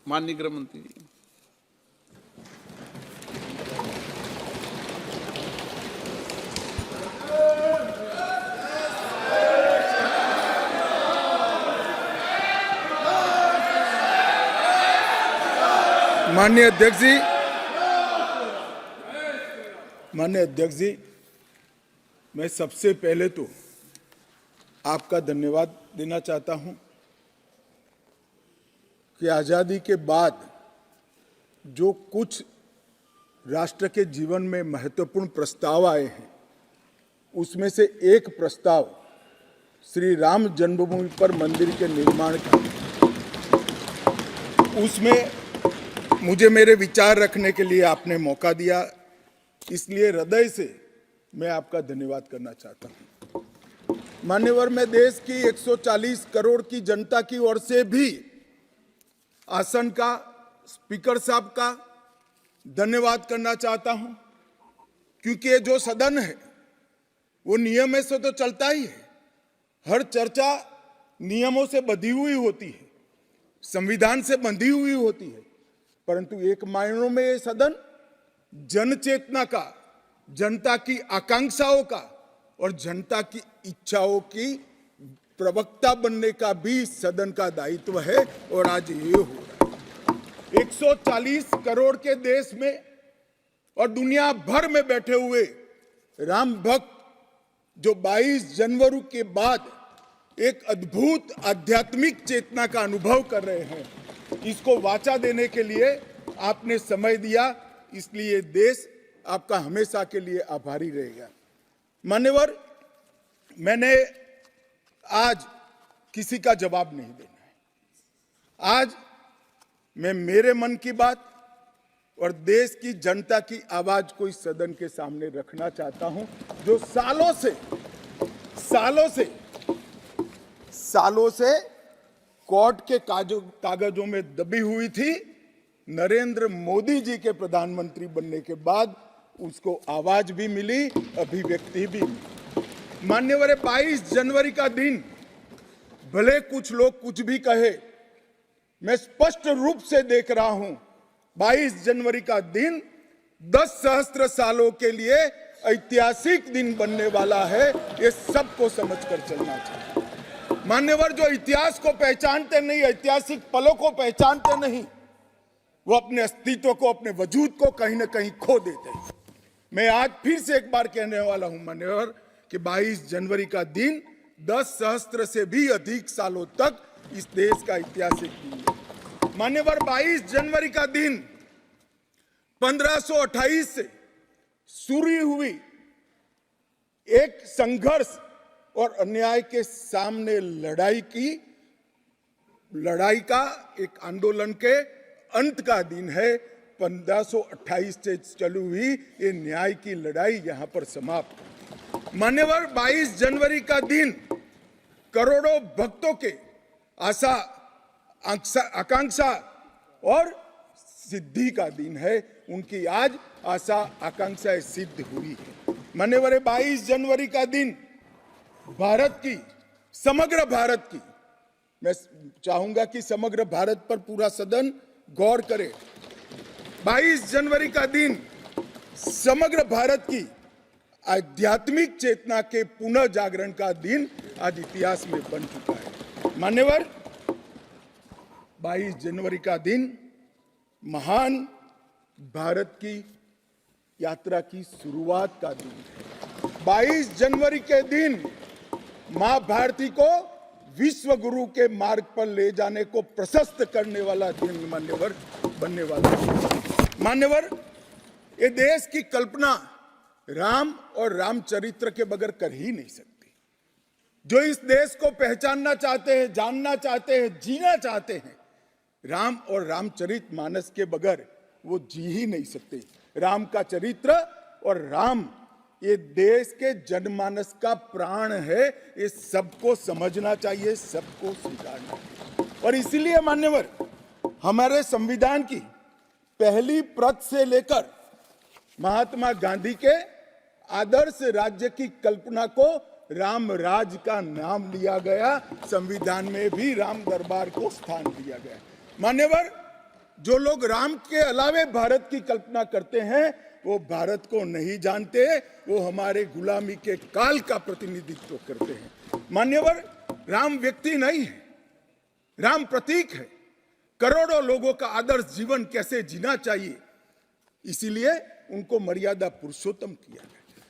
माननीय गृह मंत्री जी। माननीय अध्यक्ष जी, मैं सबसे पहले तो आपका धन्यवाद देना चाहता हूं कि आज़ादी के बाद जो कुछ राष्ट्र के जीवन में महत्वपूर्ण प्रस्ताव आए हैं, उसमें से एक प्रस्ताव श्री राम जन्मभूमि पर मंदिर के निर्माण का, उसमें मुझे मेरे विचार रखने के लिए आपने मौका दिया, इसलिए हृदय से मैं आपका धन्यवाद करना चाहता हूं। मान्यवर, मैं देश की 140 करोड़ की जनता की ओर से भी आसन का, स्पीकर साहब का धन्यवाद करना चाहता हूं, क्योंकि ये जो सदन है वो नियम से तो चलता ही है। हर चर्चा नियमों से बंधी हुई होती है, संविधान से बंधी हुई होती है, परंतु एक मायनों में ये सदन जन चेतना का, जनता की आकांक्षाओं का और जनता की इच्छाओं की प्रवक्ता बनने का भी सदन का दायित्व है, और आज ये हो रहा है। 140 करोड़ के देश में और दुनिया भर में बैठे हुए राम भक्त जो 22 जनवरी के बाद एक अद्भुत आध्यात्मिक चेतना का अनुभव कर रहे हैं, इसको वाचा देने के लिए आपने समय दिया, इसलिए देश आपका हमेशा के लिए आभारी रहेगा। मान्यवर, मैंने आज किसी का जवाब नहीं देना है। आज मैं मेरे मन की बात और देश की जनता की आवाज को इस सदन के सामने रखना चाहता हूं, जो सालों से कोर्ट के कागजों में दबी हुई थी। नरेंद्र मोदी जी के प्रधानमंत्री बनने के बाद उसको आवाज भी मिली, अभिव्यक्ति भी मिली। मान्यवर, 22 जनवरी का दिन, भले कुछ लोग कुछ भी कहे, मैं स्पष्ट रूप से देख रहा हूं 22 जनवरी का दिन 10 सहस्त्र सालों के लिए ऐतिहासिक दिन बनने वाला है। ये सबको समझकर चलना चाहिए। मान्यवर, जो इतिहास को पहचानते नहीं, ऐतिहासिक पलों को पहचानते नहीं, वो अपने अस्तित्व को, अपने वजूद को कहीं ना कहीं खो देते हैं। मैं आज फिर से एक बार कहने वाला हूं मान्यवर कि 22 जनवरी का दिन 10 सहस्त्र से भी अधिक सालों तक इस देश का ऐतिहासिक दिन है। मान्यवर, 22 जनवरी का दिन 1528 से शुरू हुई एक संघर्ष और अन्याय के सामने लड़ाई का, एक आंदोलन के अंत का दिन है। 1528 से चली हुई ये न्याय की लड़ाई यहां पर समाप्त। मान्यवर, 22 जनवरी का दिन करोड़ों भक्तों के आशा, आकांक्षा और सिद्धि का दिन है। उनकी आज आशा आकांक्षाएं सिद्ध हुई है। मान्यवर, 22 जनवरी का दिन भारत की, समग्र भारत की, मैं चाहूंगा कि समग्र भारत पर पूरा सदन गौर करे। 22 जनवरी का दिन समग्र भारत की आध्यात्मिक चेतना के पुनः जागरण का दिन आज इतिहास में बन चुका है। मान्यवर, 22 जनवरी का दिन महान भारत की यात्रा की शुरुआत का दिन है। 22 जनवरी के दिन मां भारती को विश्व गुरु के मार्ग पर ले जाने को प्रशस्त करने वाला दिन मान्यवर बनने वाला है। मान्यवर, ये देश की कल्पना राम और रामचरित्र के बगैर कर ही नहीं सकती। जो इस देश को पहचानना चाहते हैं, जानना चाहते हैं, जीना चाहते हैं, राम और रामचरित मानस के बगैर वो जी ही नहीं सकते। राम का चरित्र और राम ये देश के जनमानस का प्राण है। ये सबको समझना चाहिए, सबको स्वीकारना चाहिए। और इसीलिए मान्यवर, हमारे संविधान की पहली प्रत से लेकर महात्मा गांधी के आदर्श राज्य की कल्पना को राम राज का नाम लिया गया। संविधान में भी राम दरबार को स्थान दिया गया। मान्यवर, जो लोग राम के अलावे भारत की कल्पना करते हैं वो भारत को नहीं जानते, वो हमारे गुलामी के काल का प्रतिनिधित्व करते हैं। मान्यवर, राम व्यक्ति नहीं है, राम प्रतीक है। करोड़ों लोगों का आदर्श जीवन कैसे जीना चाहिए, इसीलिए उनको मर्यादा पुरुषोत्तम किया है।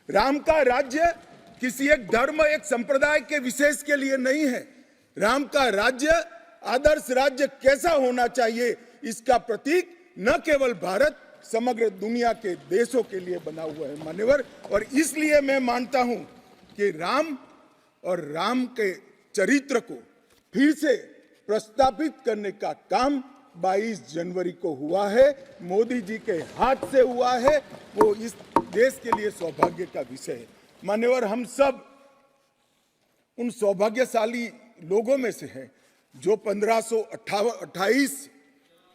राम का राज्य किसी एक धर्म, एक संप्रदाय के विशेष के लिए नहीं है। राम का राज्य, आदर्श राज्य कैसा होना चाहिए, इसका प्रतीक न केवल भारत, समग्र दुनिया के देशों के लिए बना हुआ है मान्यवर। और इसलिए मैं मानता हूं कि राम और राम के चरित्र को फिर से प्रस्तावित करने का काम 22 जनवरी को हुआ है, मोदी जी के हाथ से हुआ है। वो इस देश के लिए सौभाग्य का विषय है मान्यवर। हम सब उन सौभाग्यशाली लोगों में से हैं जो 1528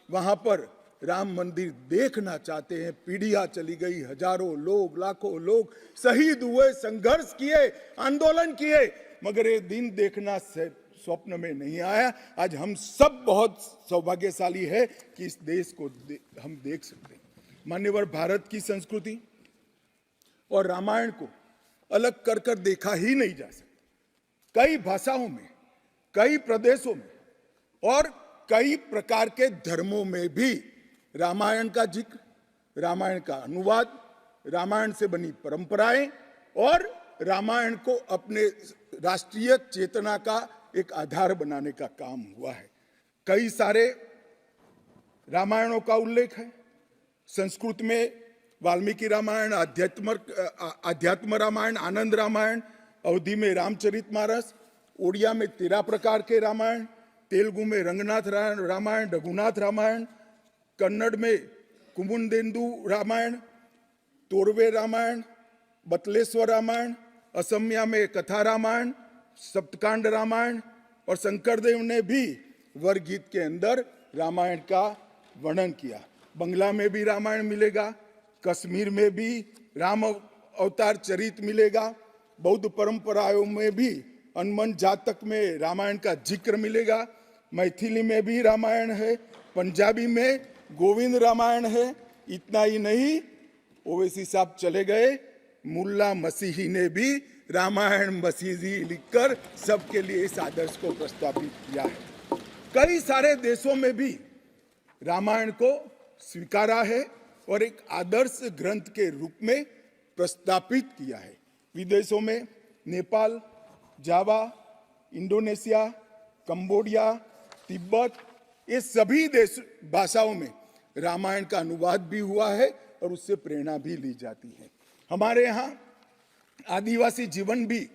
वहां पर राम मंदिर देखना चाहते हैं। पीढ़ियां चली गई, हजारों लोग, लाखों लोग शहीद हुए, संघर्ष किए, आंदोलन किए, मगर ये दिन देखना स्वप्न में नहीं आया। आज हम सब बहुत सौभाग्यशाली है कि इस देश को हम देख सकते हैं मान्यवर। भारत की संस्कृति और रामायण को अलग कर कर देखा ही नहीं जा सकता। कई भाषाओं में, कई प्रदेशों में और कई प्रकार के धर्मों में भी रामायण का जिक्र, रामायण का अनुवाद, रामायण से बनी परंपराएं और रामायण को अपने राष्ट्रीय चेतना का एक आधार बनाने का काम हुआ है। कई सारे रामायणों का उल्लेख है। संस्कृत में वाल्मीकि रामायण, आध्यात्म रामायण, आनंद रामायण, अवधी में रामचरितमानस, ओडिया में 13 प्रकार के रामायण, तेलुगु में रंगनाथ रामायण, रघुनाथ रामायण, कन्नड़ में कुमुदेंदु रामायण, तोरवे रामायण, बतलेश्वर रामायण, असमिया में कथा रामायण, सप्तकांड रामायण, और शंकरदेव ने भी वरगीत के अंदर रामायण का वर्णन किया। बंगला में भी रामायण मिलेगा, कश्मीर में भी राम अवतार चरित मिलेगा, बौद्ध परंपराओं में भी हनुमान जातक में रामायण का जिक्र मिलेगा, मैथिली में भी रामायण है, पंजाबी में गोविंद रामायण है। इतना ही नहीं, ओवैसी साहब चले गए, मुल्ला मसीही ने भी रामायण मसीही लिखकर सबके लिए इस आदर्श को प्रस्तावित किया है। कई सारे देशों में भी रामायण को स्वीकारा है और एक आदर्श ग्रंथ के रूप में प्रस्तावित किया है। विदेशों में नेपाल, जावा, इंडोनेशिया, कंबोडिया, तिब्बत, ये सभी देश भाषाओं में रामायण का अनुवाद भी हुआ है और उससे प्रेरणा भी ली जाती है। हमारे यहाँ आदिवासी जीवन भी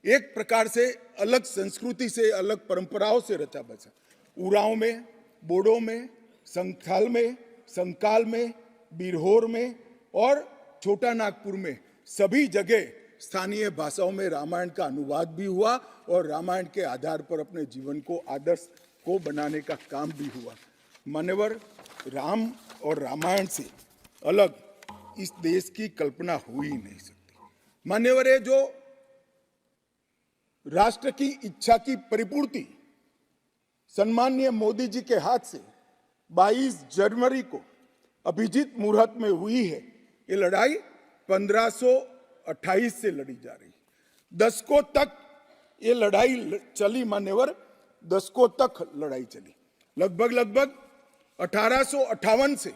एक प्रकार से अलग संस्कृति से, अलग परंपराओं से रचा बसा। उरांव में, बोडो में, संथाल में, संकाल में, बिरहोर में और छोटा नागपुर में सभी जगह स्थानीय भाषाओं में रामायण का अनुवाद भी हुआ और रामायण के आधार पर अपने जीवन को, आदर्श को बनाने का काम भी हुआ। मान्यवर, राम और रामायण से अलग इस देश की कल्पना हो ही नहीं सकती। मान्यवर, ये जो राष्ट्र की इच्छा की परिपूर्ति सम्माननीय मोदी जी के हाथ से 22 जनवरी को अभिजीत मुहूर्त में हुई है। ये लड़ाई 1528 से लड़ी जा रही है। दशकों तक ये लड़ाई चली मान्यवर, दशकों तक लड़ाई चली। लगभग 1858 से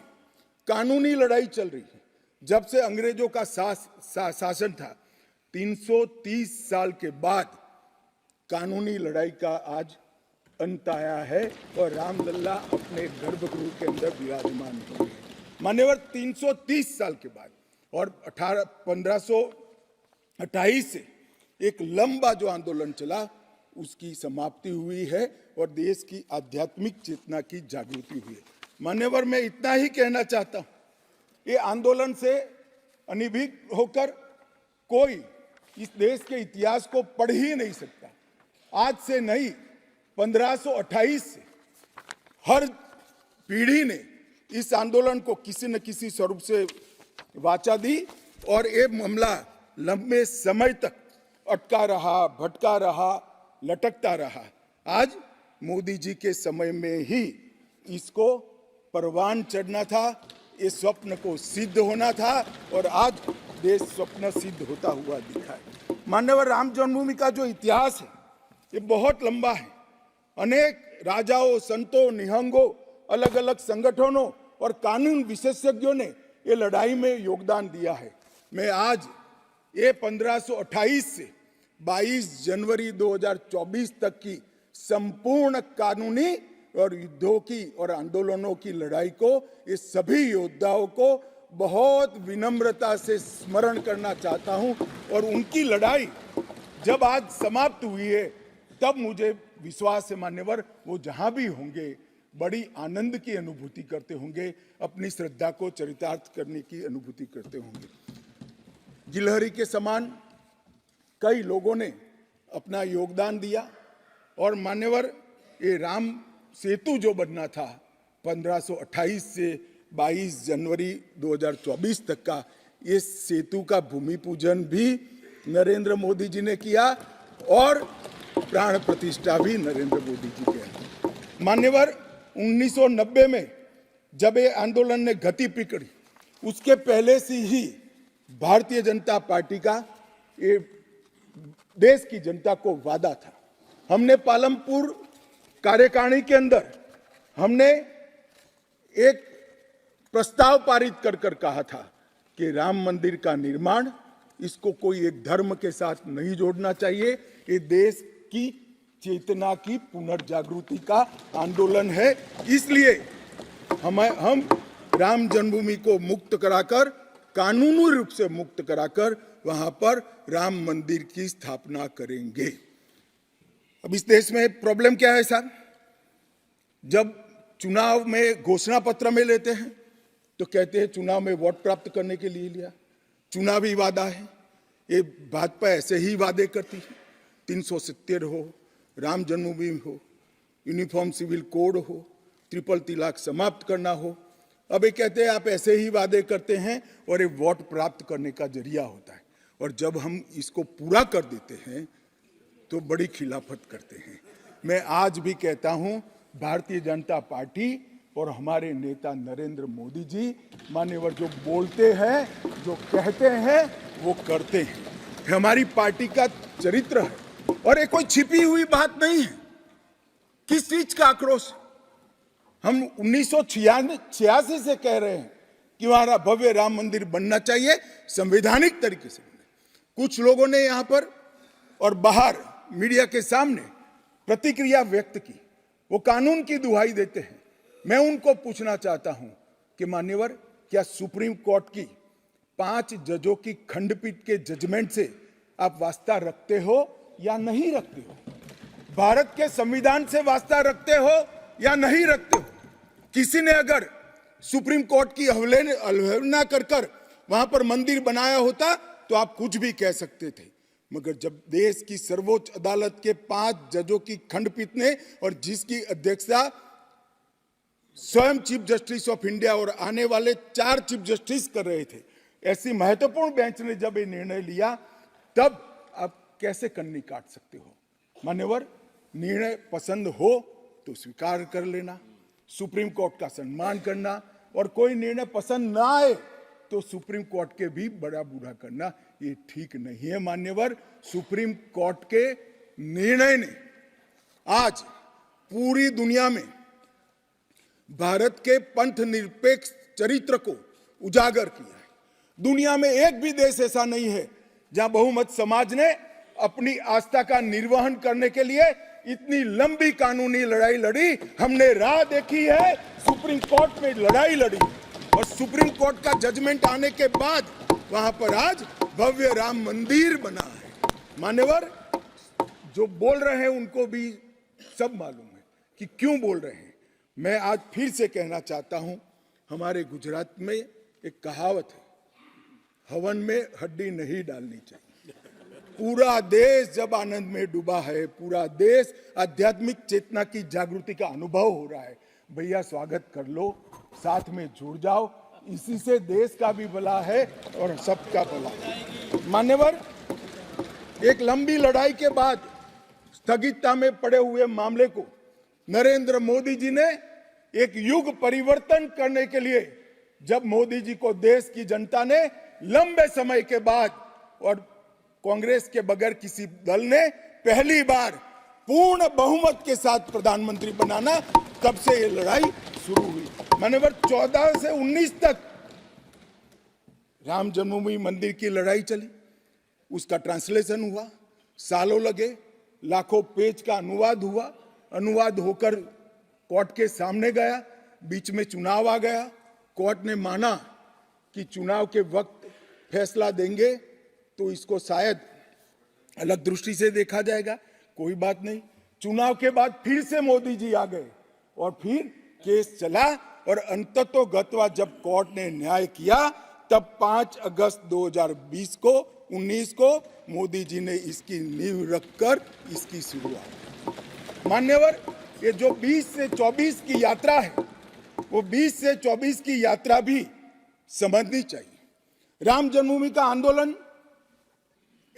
कानूनी लड़ाई चल रही है। जब से अंग्रेजों का शासन था, 330 साल के बाद कानूनी लड़ाई का आज अंत आया है और रामलला अपने गर्भगृह के अंदर विराजमान हुए हैं। मान्यवर, 330 साल के बाद और 1528 से एक लंबा जो आंदोलन चला उसकी समाप्ति हुई है और देश की आध्यात्मिक चेतना की जागृति हुई है। मान्यवर, मैं इतना ही कहना चाहता हूं, ये आंदोलन से अनभिज्ञ होकर कोई इस देश के इतिहास को पढ़ ही नहीं सकता। आज से नहीं, 1528 से हर पीढ़ी ने इस आंदोलन को किसी न किसी स्वरूप से वाचा दी और ये मामला लंबे समय तक अटका रहा, भटका रहा, लटकता रहा। आज मोदी जी के समय में ही इसको परवान चढ़ना था, ये स्वप्न को सिद्ध होना था और आज देश स्वप्न सिद्ध होता हुआ दिखा है। मान्यवर, राम जन्मभूमि का जो इतिहास है ये बहुत लंबा है। अनेक राजाओं, संतों, निहंगों, अलग अलग संगठनों और कानून विशेषज्ञों ने ये लड़ाई में योगदान दिया है। मैं आज ये 1528 से 22 जनवरी 2024 तक की संपूर्ण कानूनी और युद्धों की और आंदोलनों की लड़ाई को, ये सभी योद्धाओं को बहुत विनम्रता से स्मरण करना चाहता हूं। और उनकी लड़ाई जब आज समाप्त हुई है तब मुझे विश्वास है मान्यवर, वो जहां भी होंगे बड़ी आनंद की अनुभूति करते होंगे, अपनी श्रद्धा को चरितार्थ करने की अनुभूति करते होंगे। गिलहरी के समान कई लोगों ने अपना योगदान दिया और मान्यवर, ये राम सेतु जो बनना था 1528 से 22 जनवरी 2024 तक का, ये सेतु का भूमि पूजन भी नरेंद्र मोदी जी ने किया और प्राण प्रतिष्ठा भी नरेंद्र मोदी जी के। मान्यवर, 1990 में जब ये आंदोलन ने गति पकड़ी, उसके पहले से ही भारतीय जनता पार्टी का ये देश की जनता को वादा था। हमने पालमपुर कार्यकारिणी के अंदर हमने एक प्रस्ताव पारित कर कहा था कि राम मंदिर का निर्माण, इसको कोई एक धर्म के साथ नहीं जोड़ना चाहिए। ये देश की चेतना की पुनर्जागृति का आंदोलन है। इसलिए हम राम जन्मभूमि को मुक्त कराकर, कानूनी रूप से मुक्त कराकर वहां पर राम मंदिर की स्थापना करेंगे। अब इस देश में प्रॉब्लम क्या है साहब, जब चुनाव में घोषणा पत्र में लेते हैं तो कहते हैं चुनाव में वोट प्राप्त करने के लिए लिया, चुनावी वादा है। ये भाजपा ऐसे ही वादे करती है, 370 हो, राम जन्मभूमि हो, यूनिफॉर्म सिविल कोड हो, ट्रिपल तलाक समाप्त करना हो। अब ये कहते हैं आप ऐसे ही वादे करते हैं और ये वोट प्राप्त करने का जरिया होता है, और जब हम इसको पूरा कर देते हैं तो बड़ी खिलाफत करते हैं। मैं आज भी कहता हूं, भारतीय जनता पार्टी और हमारे नेता नरेंद्र मोदी जी मान्यवर जो बोलते हैं, जो कहते हैं, वो करते हैं। हमारी पार्टी का चरित्र है और ये कोई छिपी हुई बात नहीं है। किस चीज का आक्रोश? हम 1986 से कह रहे हैं कि हमारा भव्य राम मंदिर बनना चाहिए, संवैधानिक तरीके से। कुछ लोगों ने यहां पर और बाहर मीडिया के सामने प्रतिक्रिया व्यक्त की, वो कानून की दुहाई देते हैं। मैं उनको पूछना चाहता हूं कि मान्यवर, क्या सुप्रीम कोर्ट की 5 जजों की खंडपीठ के जजमेंट से आप वास्ता रखते हो या नहीं रखते हो? भारत के संविधान से वास्ता रखते हो या नहीं रखते हो? किसी ने अगर सुप्रीम कोर्ट की अवहेलना कर वहां पर मंदिर बनाया होता तो आप कुछ भी कह सकते थे, मगर जब देश की सर्वोच्च अदालत के 5 जजों की खंडपीठ ने, और जिसकी अध्यक्षता स्वयं चीफ जस्टिस ऑफ इंडिया और आने वाले 4 चीफ जस्टिस कर रहे थे, ऐसी महत्वपूर्ण बेंच ने जब ये निर्णय लिया, तब आप कैसे कन्नी काट सकते हो? मान्यवर, निर्णय पसंद हो तो स्वीकार कर लेना, सुप्रीम कोर्ट का सम्मान करना, और कोई निर्णय पसंद ना आए तो सुप्रीम कोर्ट के भी बड़ा बूढ़ा करना, ये ठीक नहीं है। मान्यवर, सुप्रीम कोर्ट के निर्णय ने आज पूरी दुनिया में भारत के पंथ निरपेक्ष चरित्र को उजागर किया है। दुनिया में एक भी देश ऐसा नहीं है जहां बहुमत समाज ने अपनी आस्था का निर्वहन करने के लिए इतनी लंबी कानूनी लड़ाई लड़ी। हमने राह देखी है, सुप्रीम कोर्ट में लड़ाई लड़ी, और सुप्रीम कोर्ट का जजमेंट आने के बाद वहां पर आज भव्य राम मंदिर बना है। मान्यवर, जो बोल रहे हैं उनको भी सब मालूम है कि क्यों बोल रहे हैं। मैं आज फिर से कहना चाहता हूं, हमारे गुजरात में एक कहावत है, हवन में हड्डी नहीं डालनी चाहिए। पूरा देश जब आनंद में डूबा है, पूरा देश आध्यात्मिक चेतना की जागृति का अनुभव हो रहा है, भैया स्वागत कर लो, साथ में जुड़ जाओ, इसी से देश का भी भला है और सबका भला है। मान्यवर, एक लंबी लड़ाई के बाद स्थगितता में पड़े हुए मामले को नरेंद्र मोदी जी ने एक युग परिवर्तन करने के लिए जब मोदी जी को देश की जनता ने लंबे समय के बाद और कांग्रेस के बगैर किसी दल ने पहली बार पूर्ण बहुमत के साथ प्रधानमंत्री बनाना, तब से ये लड़ाई शुरू हुई। मान्यवर 14 से 19 तक राम जन्मभूमि मंदिर की लड़ाई चली, उसका ट्रांसलेशन हुआ, सालों लगे, लाखों पेज का अनुवाद हुआ, अनुवाद होकर कोर्ट के सामने गया, बीच में चुनाव आ गया, कोर्ट ने माना कि चुनाव के वक्त फैसला देंगे तो इसको शायद अलग दृष्टि से देखा जाएगा, कोई बात नहीं। चुनाव के बाद फिर से मोदी जी आ गए और फिर केस चला और अंततोगत्वा जब कोर्ट ने न्याय किया तब 5 अगस्त 2020 को 19 को मोदी जी ने इसकी नींव रखकर इसकी शुरुआत। मान्यवर, ये जो 20 से 24 की यात्रा है वो 20 से 24 की यात्रा भी समझनी चाहिए। राम जन्मभूमि का आंदोलन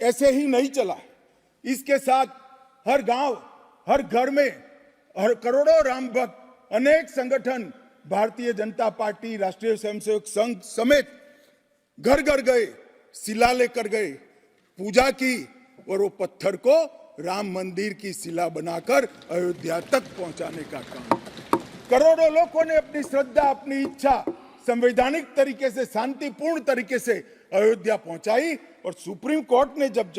ऐसे ही नहीं चला, इसके साथ हर गांव, हर घर में हर करोड़ों राम भक्त, अनेक संगठन, भारतीय जनता पार्टी, राष्ट्रीय स्वयंसेवक संघ समेत घर घर गए, शिला लेकर गए, पूजा की और वो पत्थर को राम मंदिर की शिला बनाकर अयोध्या तक पहुंचाने का काम। करोड़ों लोगों ने अपनी श्रद्धा, अपनी इच्छा संवैधानिक तरीके से, शांतिपूर्ण तरीके से अयोध्या पहुंचाई और सुप्रीम कोर्ट ने जब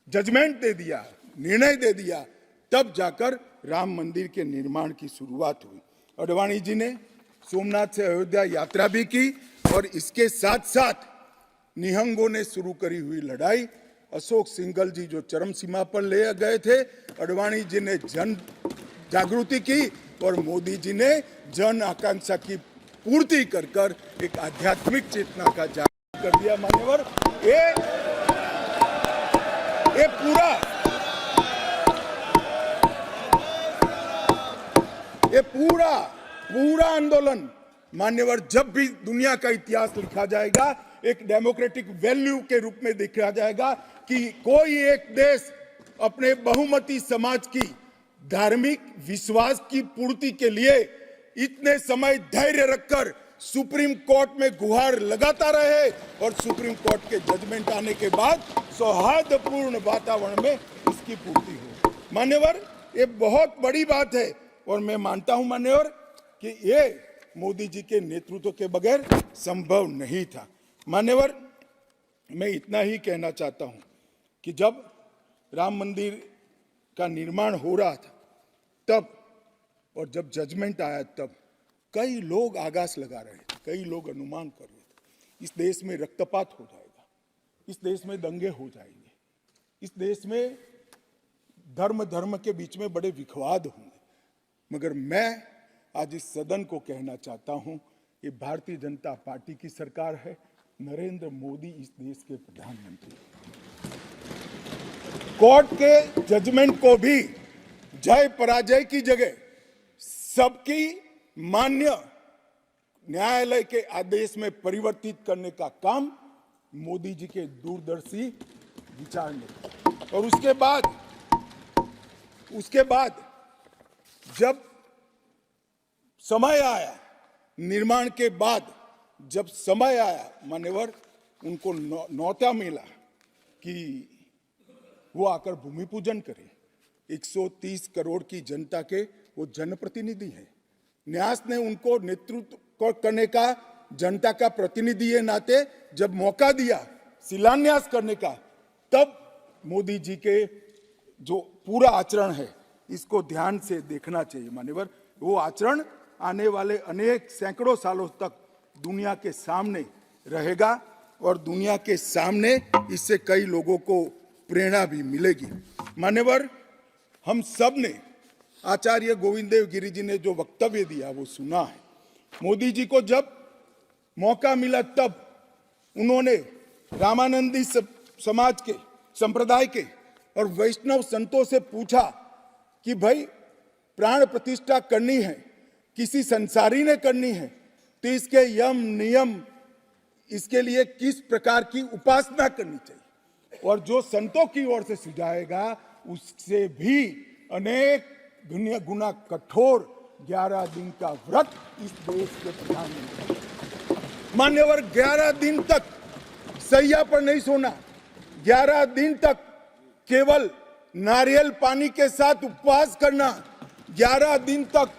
जजमेंट दे दिया, निर्णय दे दिया, तब जाकर राम मंदिर के निर्माण की शुरुआत हुई। अडवाणी जी ने सोमनाथ से अयोध्या यात्रा भी की और इसके साथ साथ निहंगों ने शुरू करी हुई लड़ाई, अशोक सिंघल जी जो चरम सीमा पर ले गए थे, अडवाणी जी ने जन जागृति की और मोदी जी ने जन आकांक्षा की पूर्ति कर कर एक आध्यात्मिक चेतना का जागरण कर दिया। मान्यवर, ये पूरा आंदोलन मान्यवर जब भी दुनिया का इतिहास लिखा जाएगा एक डेमोक्रेटिक वैल्यू के रूप में देखा जाएगा कि कोई एक देश अपने बहुमती समाज की धार्मिक विश्वास की पूर्ति के लिए इतने समय धैर्य रखकर सुप्रीम कोर्ट में गुहार लगाता रहे और सुप्रीम कोर्ट के जजमेंट आने के बाद सौहार्दपूर्ण वातावरण में इसकी पूर्ति हो। मान्यवर, ये बहुत बड़ी बात है और मैं मानता हूं मान्यवर कि ये मोदी जी के नेतृत्व के बगैर संभव नहीं था। मान्यवर, मैं इतना ही कहना चाहता हूं कि जब राम मंदिर का निर्माण हो रहा था तब और जब जजमेंट आया तब कई लोग आगाज लगा रहे थे, कई लोग अनुमान कर रहे थे इस देश में रक्तपात हो जाएगा, इस देश में दंगे हो जाएंगे, इस देश में धर्म के बीच में बड़े विवाद होंगे। मगर मैं आज इस सदन को कहना चाहता हूं, ये भारतीय जनता पार्टी की सरकार है, नरेंद्र मोदी इस देश के प्रधानमंत्री। कोर्ट के जजमेंट को भी जय पराजय की जगह सबकी मान्य न्यायालय के आदेश में परिवर्तित करने का काम मोदी जी के दूरदर्शी विचार ने। और उसके बाद जब समय आया, निर्माण के बाद जब समय आया मान्यवर, उनको न्योता मिला कि वो आकर भूमि पूजन करें। 130 करोड़ की जनता के वो जनप्रतिनिधि हैं। न्यास ने उनको नेतृत्व करने का, जनता का प्रतिनिधि के नाते जब मौका दिया शिलान्यास करने का, तब मोदी जी के जो पूरा आचरण है इसको ध्यान से देखना चाहिए। मान्यवर, वो आचरण आने वाले अनेक सैकड़ों सालों तक दुनिया के सामने रहेगा और दुनिया के सामने इससे कई लोगों को प्रेरणा भी मिलेगी। मान्यवर, हम सब ने आचार्य गोविंद देव गिरि जी ने जो वक्तव्य दिया वो सुना है। मोदी जी को जब मौका मिला तब उन्होंने रामानंदी समाज के, संप्रदाय के और वैष्णव संतों से पूछा कि भाई प्राण प्रतिष्ठा करनी है, किसी संसारी ने करनी है, तो इसके यम नियम, इसके लिए किस प्रकार की उपासना करनी चाहिए। और जो संतों की ओर से सुझाएगा उससे भी अनेक दुनिया गुना कठोर 11 दिन का व्रत इस देश के प्रधानमंत्री। मान्यवर, 11 दिन तक सैया पर नहीं सोना, 11 दिन तक केवल नारियल पानी के साथ उपवास करना, 11 दिन तक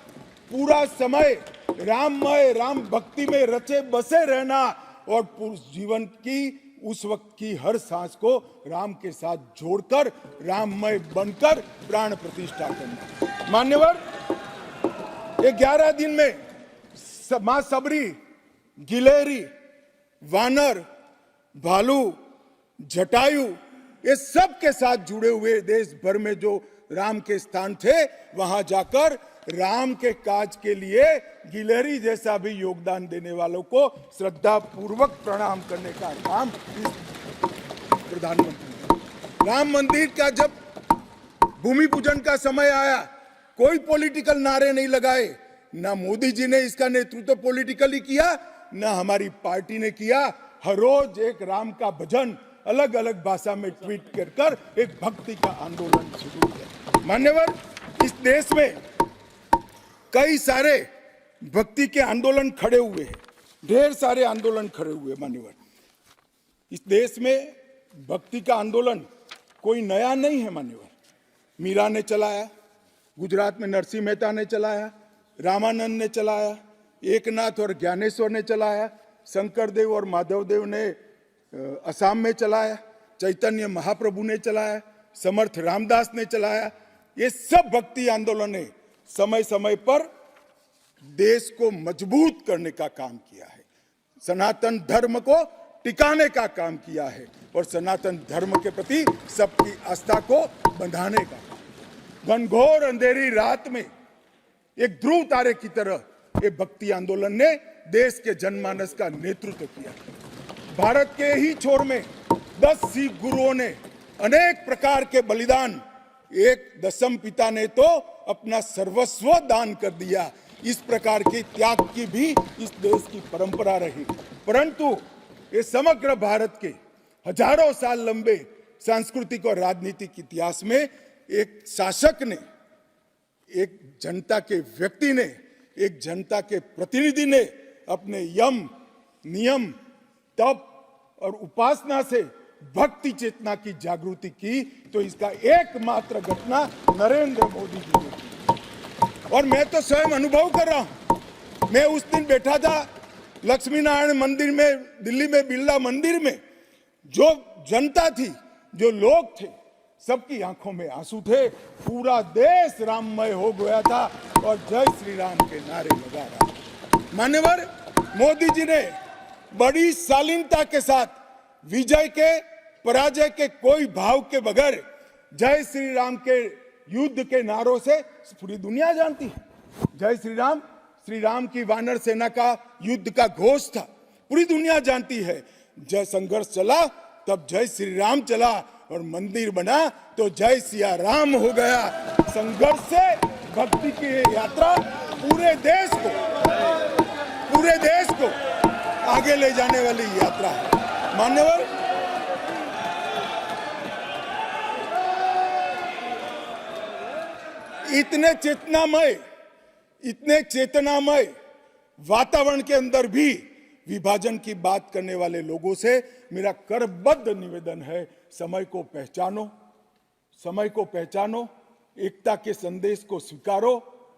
पूरा समय राममय, राम भक्ति में रचे बसे रहना और पूरे जीवन की उस वक्त की हर सांस को राम के साथ जोड़कर राममय बनकर प्राण प्रतिष्ठा करना। मान्यवर, ये 11 दिन में मां सबरी, गिलेरी, वानर, भालू, जटायु, ये सब के साथ जुड़े हुए देश भर में जो राम के स्थान थे, वहां जाकर राम के काज के लिए गिलहरी जैसा भी योगदान देने वालों को श्रद्धा पूर्वक प्रणाम करने का काम इस प्रधानमंत्री। राम मंदिर का जब भूमि पूजन का समय आया, कोई पॉलिटिकल नारे नहीं लगाए, ना मोदी जी ने इसका नेतृत्व पॉलिटिकली किया, ना हमारी पार्टी ने किया। हर रोज एक राम का भजन अलग अलग भाषा में ट्वीट कर एक भक्ति का आंदोलन शुरू किया। मान्यवर, इस देश में कई सारे भक्ति के आंदोलन खड़े हुए हैं, ढेर सारे आंदोलन खड़े हुए। मान्यवर, इस देश में भक्ति का आंदोलन कोई नया नहीं है। मान्यवर, मीरा ने चलाया, गुजरात में नरसिंह मेहता ने चलाया, रामानंद ने चलाया, एकनाथ और ज्ञानेश्वर ने चलाया, शंकरदेव और माधवदेव ने असम में चलाया, चैतन्य महाप्रभु ने चलाया, समर्थ रामदास ने चलाया। ये सब भक्ति आंदोलन ने समय समय पर देश को मजबूत करने का काम किया है, सनातन धर्म को टिकाने का काम किया है और सनातन धर्म के प्रति सबकी आस्था को बंधाने का। घनघोर अंधेरी रात में एक ध्रुव तारे की तरह ये भक्ति आंदोलन ने देश के जनमानस का नेतृत्व किया। भारत के ही छोर में 10 सिख गुरुओं ने अनेक प्रकार के बलिदान, एक दशम पिता ने तो अपना सर्वस्व दान कर दिया। इस प्रकार के त्याग की भी इस देश की परंपरा रही, परंतु ये समग्र भारत के हजारों साल लंबे सांस्कृतिक और राजनीतिक इतिहास में एक शासक ने, एक जनता के व्यक्ति ने, एक जनता के प्रतिनिधि ने अपने यम, नियम, तप और उपासना से भक्ति चेतना की जागृति की, तो इसका एकमात्र घटना नरेंद्र मोदी जी ने की। और मैं तो स्वयं अनुभव कर रहा हूं। मैं उस दिन बैठा था लक्ष्मी नारायण मंदिर में, दिल्ली में बिरला मंदिर में, जो जनता थी, जो लोग थे, सबकी आंखों में आंसू थे। पूरा देश राममय हो गया था और जय श्री राम के नारे लगा रहा। मान्यवर, मोदी जी ने बड़ी शालीनता के साथ विजय के, पराजय के कोई भाव के बगैर जय श्री राम के युद्ध के नारों से पूरी दुनिया जानती है। जय श्री राम की वानर सेना का युद्ध का घोष था, पूरी दुनिया जानती है। जय संघर्ष चला तब जय श्री राम चला और मंदिर बना तो जय सिया राम हो गया। संघर्ष से भक्ति की यात्रा पूरे देश को आगे ले जाने वाली यात्रा है। मान्यवर, इतने चेतनामय वातावरण के अंदर भी विभाजन की बात करने वाले लोगों से मेरा करबद्ध निवेदन है, समय को पहचानो, एकता के संदेश को स्वीकारो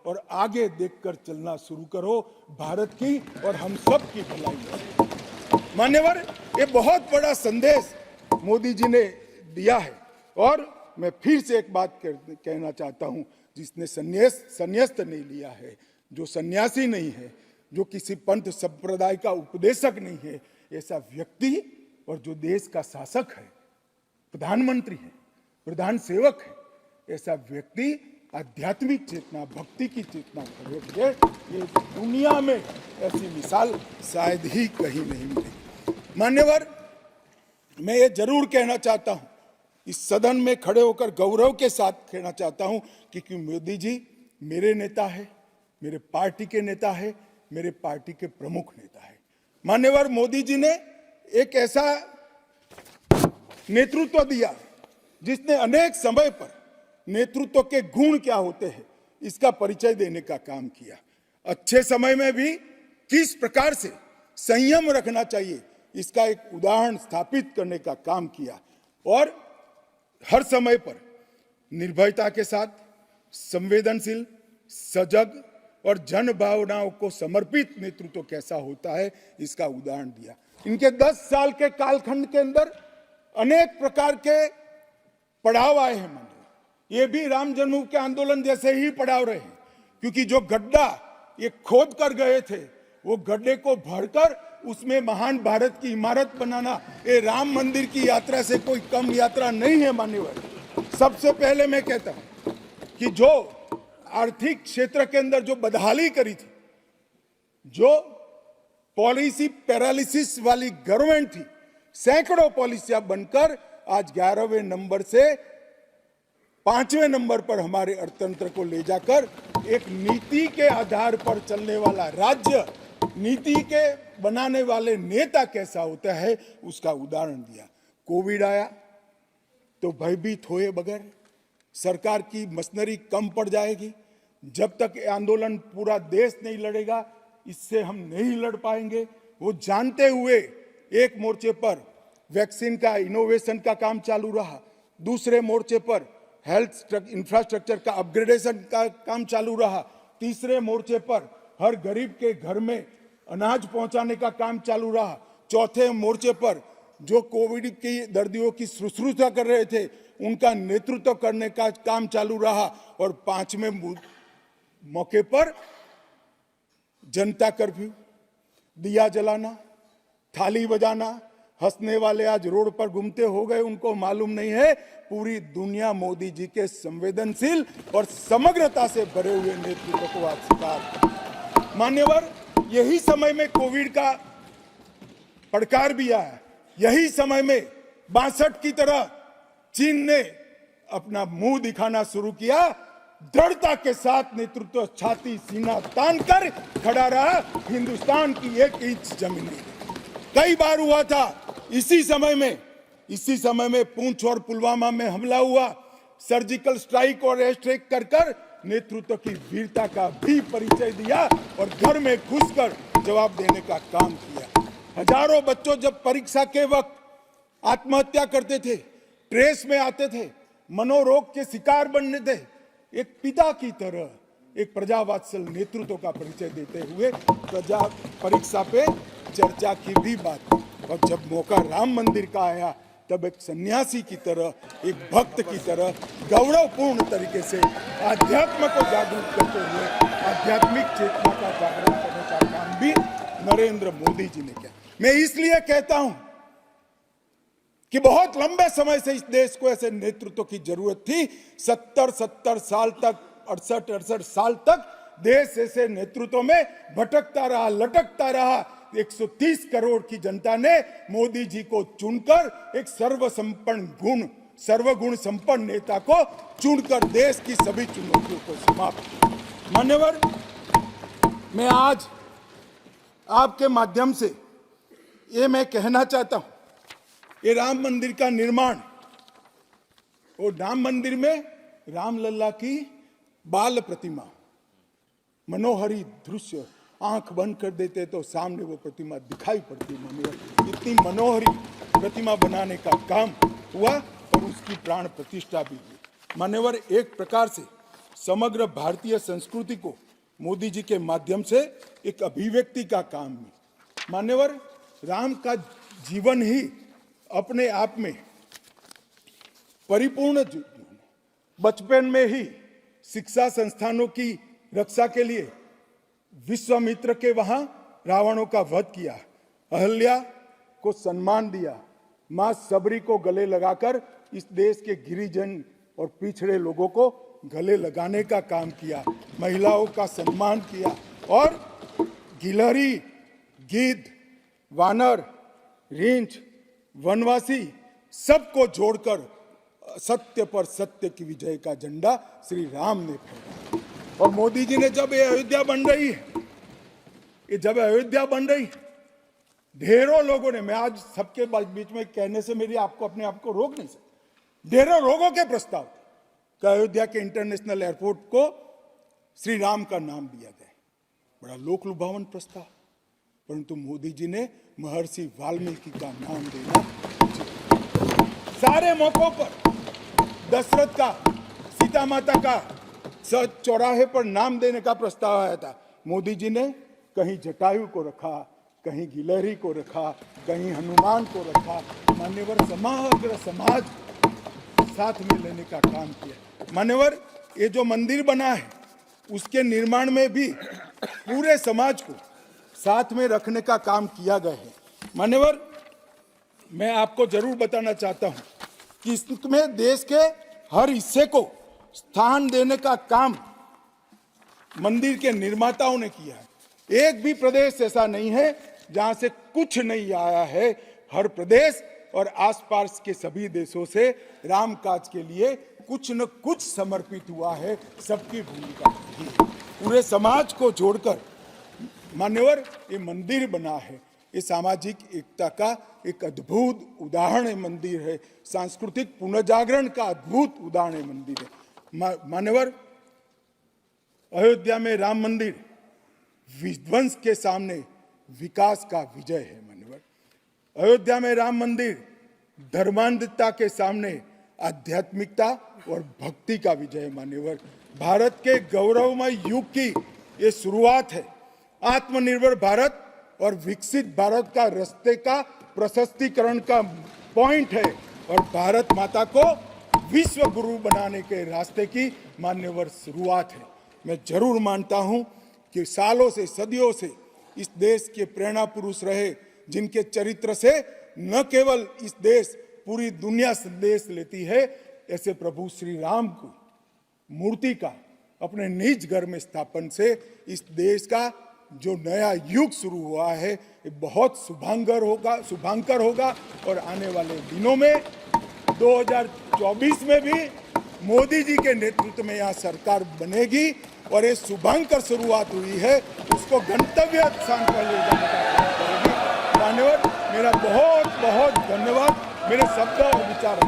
और आगे देखकर चलना शुरू करो, भारत की और हम सब की भलाई। मान्यवर, ये बहुत बड़ा संदेश मोदी जी ने दिया है और मैं फिर से एक बात कहना चाहता हूं, जिसने संन्यास्त नहीं लिया है, जो सन्यासी नहीं है, जो किसी पंथ संप्रदाय का उपदेशक नहीं है, ऐसा व्यक्ति और जो देश का शासक है, प्रधानमंत्री है, प्रधान सेवक है, ऐसा व्यक्ति आध्यात्मिक चेतना, भक्ति की चेतना खड़े, ये दुनिया में ऐसी मिसाल शायद ही कहीं नहीं मिली। मान्यवर, मैं ये जरूर कहना चाहता हूं, इस सदन में खड़े होकर गौरव के साथ कहना चाहता हूं कि मोदी जी मेरे नेता है, मेरे पार्टी के नेता है, मेरे पार्टी के प्रमुख नेता है। मान्यवर, मोदी जी ने एक ऐसा नेतृत्व दिया जिसने अनेक समय पर नेतृत्व के गुण क्या होते हैं इसका परिचय देने का काम किया। अच्छे समय में भी किस प्रकार से संयम रखना चाहिए इसका एक उदाहरण स्थापित करने का काम किया और हर समय पर निर्भयता के साथ संवेदनशील, सजग और जन भावनाओं को समर्पित नेतृत्व कैसा होता है इसका उदाहरण दिया। इनके 10 साल के कालखंड के अंदर अनेक प्रकार के पड़ाव आए हैं माननीय। ये भी राम जन्मभूमि के आंदोलन जैसे ही पड़ाव रहे, क्योंकि जो गड्ढा ये खोद कर गए थे वो गड्ढे को भरकर उसमें महान भारत की इमारत बनाना ये राम मंदिर की यात्रा से कोई कम यात्रा नहीं है मान्यवर। सबसे पहले मैं कहता हूं कि जो आर्थिक क्षेत्र के अंदर जो बदहाली करी थी, जो पॉलिसी पैरालिसिस वाली गवर्नमेंट थी, सैकड़ों पॉलिसियां बनकर आज 11वें नंबर से 5वें नंबर पर हमारे अर्थतंत्र को ले जाकर एक नीति के आधार पर चलने वाला राज्य, नीति के बनाने वाले नेता कैसा होता है उसका उदाहरण दिया। कोविड आया तो भयभीत हुए बगैर, सरकार की मशीनरी कम पड़ जाएगी, जब तक आंदोलन पूरा देश नहीं लड़ेगा इससे हम नहीं लड़ पाएंगे, वो जानते हुए एक मोर्चे पर वैक्सीन का इनोवेशन का काम चालू रहा, दूसरे मोर्चे पर हेल्थ इंफ्रास्ट्रक्चर का अपग्रेडेशन का काम चालू रहा, तीसरे मोर्चे पर हर गरीब के घर में अनाज पहुंचाने का काम चालू रहा, चौथे मोर्चे पर जो कोविड की दर्दियों की शुश्रूषा कर रहे थे उनका नेतृत्व करने का काम चालू रहा और 5वें मौके पर जनता कर्फ्यू, दिया जलाना, थाली बजाना, हंसने वाले आज रोड पर घूमते हो गए, उनको मालूम नहीं है पूरी दुनिया मोदी जी के संवेदनशील और समग्रता से भरे हुए नेतृत्व को आज स्वीकार। मान्यवर, यही समय में कोविड का पड़कार भी आया, यही समय में 62 की तरह चीन ने अपना मुंह दिखाना शुरू किया, दृढ़ता के साथ नेतृत्व छाती सीना तान कर खड़ा रहा, हिंदुस्तान की 1 इंच जमीन नहीं। कई बार हुआ था इसी समय में पुंछ और पुलवामा में हमला हुआ, सर्जिकल स्ट्राइक और एयर स्ट्राइक कर नेतृत्व की वीरता का भी परिचय दिया और घर में घुसकर जवाब देने का काम किया। हजारों बच्चों जब परीक्षा के वक्त आत्महत्या करते थे, ट्रेस में आते थे, मनोरोग के शिकार बनने थे, एक पिता की तरह एक प्रजावात्सल नेतृत्व का परिचय देते हुए प्रजा परीक्षा पे चर्चा की भी बात। और जब मौका राम मंदिर का आया तब एक सन्यासी की तरह, एक भक्त की तरह गौरवपूर्ण तरीके से आध्यात्म को जागरूक करते हुए आध्यात्मिक चेतना का जागरण करने का काम भी नरेंद्र मोदी जी ने किया। मैं इसलिए कहता हूं कि बहुत लंबे समय से इस देश को ऐसे नेतृत्व की जरूरत थी। 70 साल तक, 68 साल तक देश ऐसे नेतृत्व में भटकता रहा, लटकता रहा। 130 करोड़ की जनता ने मोदी जी को चुनकर एक सर्वगुण संपन्न नेता को चुनकर देश की सभी चुनौतियों को समाप्त किया। मान्यवर, मैं आज आपके माध्यम से ये मैं कहना चाहता हूं, ये राम मंदिर का निर्माण, वो राम मंदिर में रामलला की बाल प्रतिमा, मनोहरी दृश्य, आंख बंद कर देते तो सामने वो प्रतिमा दिखाई पड़ती। मान्यवर, इतनी मनोहरी प्रतिमा बनाने का काम हुआ और उसकी प्राण प्रतिष्ठा भी हुई। मान्यवर, एक प्रकार से समग्र भारतीय संस्कृति को मोदी जी के माध्यम से एक अभिव्यक्ति का काम है। मान्यवर, राम का जीवन ही अपने आप में परिपूर्ण जीवन। बचपन में ही शिक्षा संस्थानों की रक्षा के लिए विश्वामित्र के वहां रावणों का वध किया, अहल्या को सम्मान दिया, मां सबरी को गले लगाकर इस देश के गिरिजन और पिछड़े लोगों को गले लगाने का काम किया, महिलाओं का सम्मान किया और गिलहरी, गिद्ध, वानर, रींछ, वनवासी सबको जोड़कर सत्य पर सत्य की विजय का झंडा श्री राम ने फहराया। और मोदी जी ने जब ये अयोध्या बन रही है, ढेरों लोगों ने, मैं आज सबके बीच में कहने से मेरी आपको अपने आप को रोक नहीं सकता, ढेरों लोगों के प्रस्ताव कि अयोध्या के इंटरनेशनल एयरपोर्ट को श्री राम का नाम दिया जाए। बड़ा लोक लुभावन प्रस्ताव, परंतु मोदी जी ने महर्षि वाल्मीकि का नाम देना उचित। सारे मौकों पर दशरथ का, सीता माता का चौराहे पर नाम देने का प्रस्ताव आया था। मोदी जी ने कहीं जटायु को रखा, कहीं गिलहरी को रखा, कहीं हनुमान को रखा। मान्यवर समग्र समाज साथ में लेने का काम किया। मान्यवर, ये जो मंदिर बना है उसके निर्माण में भी पूरे समाज को साथ में रखने का काम किया गया है। मान्यवर, मैं आपको जरूर बताना चाहता हूं कि इसमें देश के हर हिस्से को स्थान देने का काम मंदिर के निर्माताओं ने किया है। एक भी प्रदेश ऐसा नहीं है जहां से कुछ नहीं आया है। हर प्रदेश और आसपास के सभी देशों से राम काज के लिए कुछ न कुछ समर्पित हुआ है। सबकी भूमिका रही है। पूरे समाज को जोड़कर मान्यवर ये मंदिर बना है। ये सामाजिक एकता का एक अद्भुत उदाहरण है मंदिर है। सांस्कृतिक पुनर्जागरण का अद्भुत उदाहरण है मंदिर है। मान्यवर, अयोध्या में राम मंदिर विध्वंस के सामने विकास का विजय है। मान्यवर, अयोध्या में राम मंदिर धर्मांधता के सामने आध्यात्मिकता और भक्ति का विजय है। मान्यवर, भारत के गौरवमय युग की ये शुरुआत है। आत्मनिर्भर भारत और विकसित भारत का रास्ते का प्रशस्तीकरण का पॉइंट है और भारत माता को विश्व गुरु बनाने के रास्ते की मान्यवर शुरुआत है। मैं जरूर मानता हूं कि सालों से, सदियों से इस देश के प्रेरणा पुरुष रहे, जिनके चरित्र से न केवल इस देश पूरी दुनिया संदेश लेती है। ऐसे प्रभु श्री राम को मूर्ति का अपने निज घर में स्थापन से इस देश का जो नया युग शुरू हुआ है ये बहुत शुभांकर होगा और आने वाले दिनों में 2024 में भी मोदी जी के नेतृत्व में यहाँ सरकार बनेगी और ये शुभांकर शुरुआत हुई है, उसको गंतव्य स्थान पर ले जाने का काम करेगी। मान्यवर, मेरा बहुत बहुत धन्यवाद। मेरे शब्द और विचार